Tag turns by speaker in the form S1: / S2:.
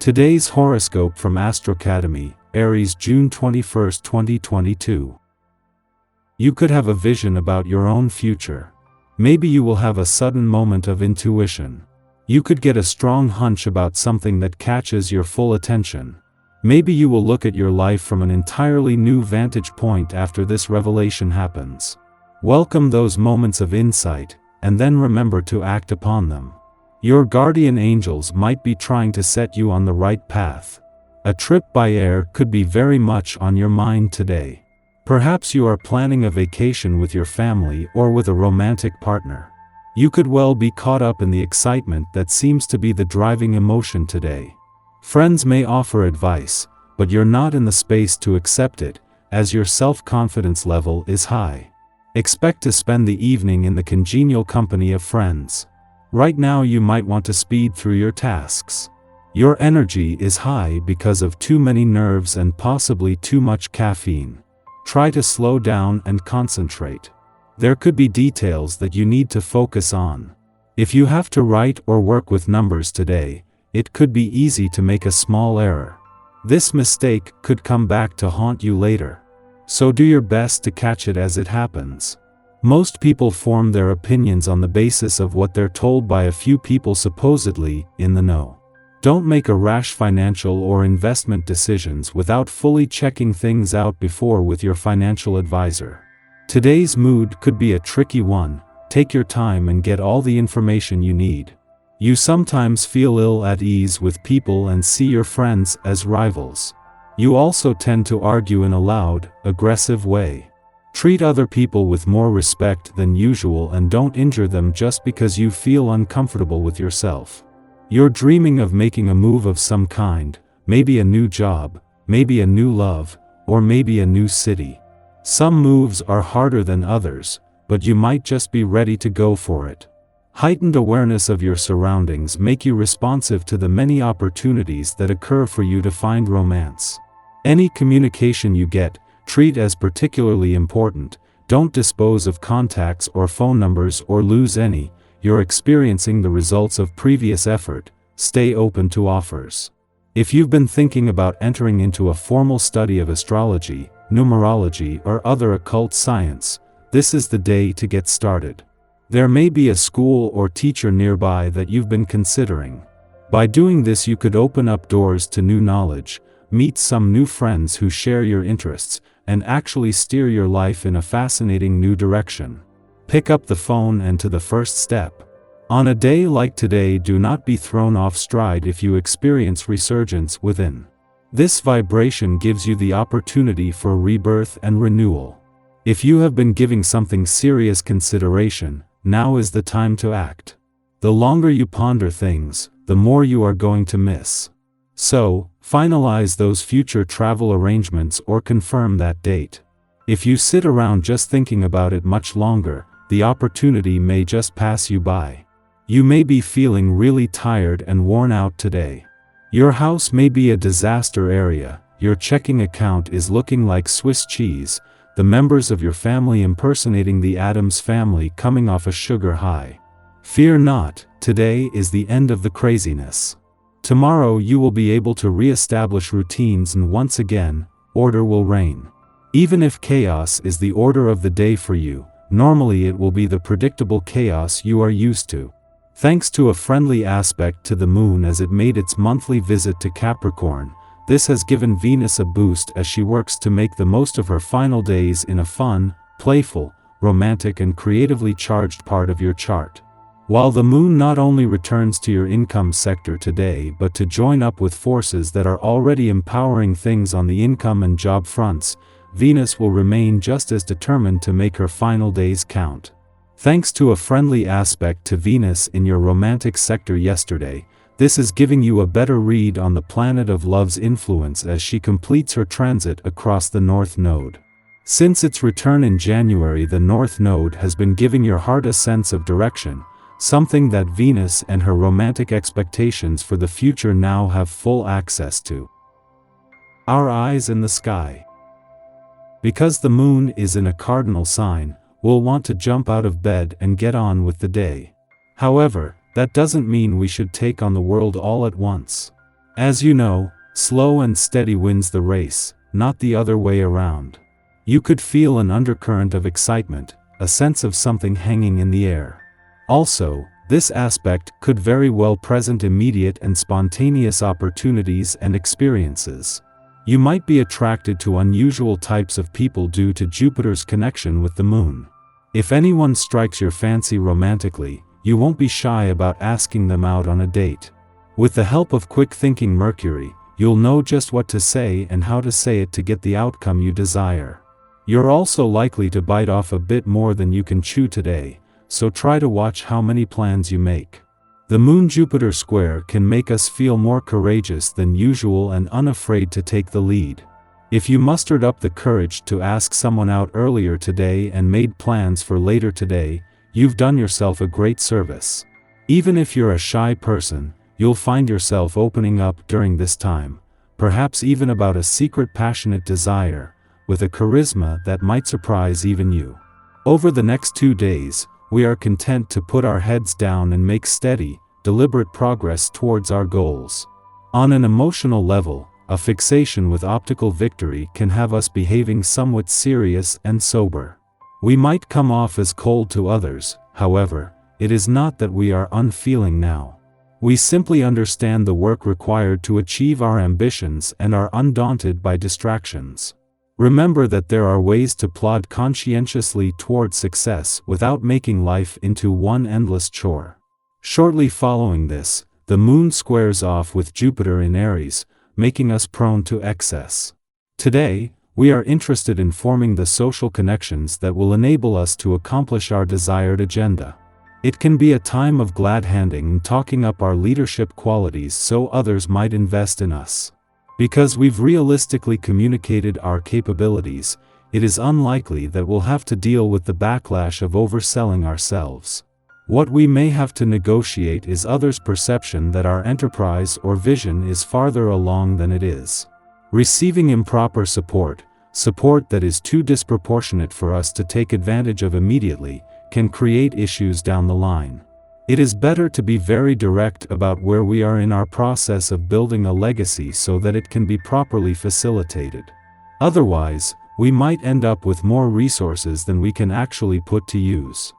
S1: Today's horoscope from Astrocademy, Aries, June 21, 2022. You could have a vision about your own future. Maybe you will have a sudden moment of intuition. You could get a strong hunch about something that catches your full attention. Maybe you will look at your life from an entirely new vantage point after this revelation happens. Welcome those moments of insight, and then remember to act upon them. Your guardian angels might be trying to set you on the right path. A trip by air could be very much on your mind today. Perhaps you are planning a vacation with your family or with a romantic partner. You could well be caught up in the excitement that seems to be the driving emotion today. Friends may offer advice, but you're not in the space to accept it, as your self-confidence level is high. Expect to spend the evening in the congenial company of friends. Right now you might want to speed through your tasks. Your energy is high because of too many nerves and possibly too much caffeine. Try to slow down and concentrate. There could be details that you need to focus on. If you have to write or work with numbers today, it could be easy to make a small error. This mistake could come back to haunt you later. So do your best to catch it as it happens. Most people form their opinions on the basis of what they're told by a few people supposedly in the know. Don't make a rash financial or investment decisions without fully checking things out before with your financial advisor. Today's mood could be a tricky one. Take your time and get all the information you need. You sometimes feel ill at ease with people and see your friends as rivals. You also tend to argue in a loud, aggressive way. Treat other people with more respect than usual and don't injure them just because you feel uncomfortable with yourself. You're dreaming of making a move of some kind, maybe a new job, maybe a new love, or maybe a new city. Some moves are harder than others, but you might just be ready to go for it. Heightened awareness of your surroundings make you responsive to the many opportunities that occur for you to find romance. Any communication you get, treat as particularly important. Don't dispose of contacts or phone numbers or lose any. You're experiencing the results of previous effort. Stay open to offers. If you've been thinking about entering into a formal study of astrology, numerology, or other occult science, this is the day to get started. There may be a school or teacher nearby that you've been considering. By doing this, you could open up doors to new knowledge, meet some new friends who share your interests, and actually steer your life in a fascinating new direction. Pick up the phone and to the first step. On a day like today, do not be thrown off stride if you experience resurgence within. This vibration gives you the opportunity for rebirth and renewal. If you have been giving something serious consideration, now is the time to act. The longer you ponder things, the more you are going to miss. So, finalize those future travel arrangements or confirm that date. If you sit around just thinking about it much longer, the opportunity may just pass you by. You may be feeling really tired and worn out today. Your house may be a disaster area, your checking account is looking like Swiss cheese, the members of your family impersonating the Addams family coming off a sugar high. Fear not, today is the end of the craziness. Tomorrow you will be able to re-establish routines and once again, order will reign. Even if chaos is the order of the day for you, normally it will be the predictable chaos you are used to. Thanks to a friendly aspect to the moon as it made its monthly visit to Capricorn, this has given Venus a boost as she works to make the most of her final days in a fun, playful, romantic and creatively charged part of your chart. While the moon not only returns to your income sector today but to join up with forces that are already empowering things on the income and job fronts, Venus will remain just as determined to make her final days count. Thanks to a friendly aspect to Venus in your romantic sector yesterday, this is giving you a better read on the planet of love's influence as she completes her transit across the North Node. Since its return in January, the North Node has been giving your heart a sense of direction, something that Venus and her romantic expectations for the future now have full access to. Our eyes in the sky. Because the moon is in a cardinal sign, we'll want to jump out of bed and get on with the day. However, that doesn't mean we should take on the world all at once. As you know, slow and steady wins the race, not the other way around. You could feel an undercurrent of excitement, a sense of something hanging in the air. Also, this aspect could very well present immediate and spontaneous opportunities and experiences. You might be attracted to unusual types of people due to Jupiter's connection with the moon. If anyone strikes your fancy romantically, you won't be shy about asking them out on a date. With the help of quick-thinking Mercury, you'll know just what to say and how to say it to get the outcome you desire. You're also likely to bite off a bit more than you can chew today, so try to watch how many plans you make. The Moon-Jupiter square can make us feel more courageous than usual and unafraid to take the lead. If you mustered up the courage to ask someone out earlier today and made plans for later today, you've done yourself a great service. Even if you're a shy person, you'll find yourself opening up during this time, perhaps even about a secret passionate desire, with a charisma that might surprise even you. Over the next 2 days, we are content to put our heads down and make steady, deliberate progress towards our goals. On an emotional level, a fixation with optical victory can have us behaving somewhat serious and sober. We might come off as cold to others, however, it is not that we are unfeeling now. We simply understand the work required to achieve our ambitions and are undaunted by distractions. Remember that there are ways to plod conscientiously toward success without making life into one endless chore. Shortly following this, the Moon squares off with Jupiter in Aries, making us prone to excess. Today, we are interested in forming the social connections that will enable us to accomplish our desired agenda. It can be a time of glad handing and talking up our leadership qualities so others might invest in us. Because we've realistically communicated our capabilities, it is unlikely that we'll have to deal with the backlash of overselling ourselves. What we may have to negotiate is others' perception that our enterprise or vision is farther along than it is. Receiving improper support that is too disproportionate for us to take advantage of immediately, can create issues down the line. It is better to be very direct about where we are in our process of building a legacy so that it can be properly facilitated. Otherwise, we might end up with more resources than we can actually put to use.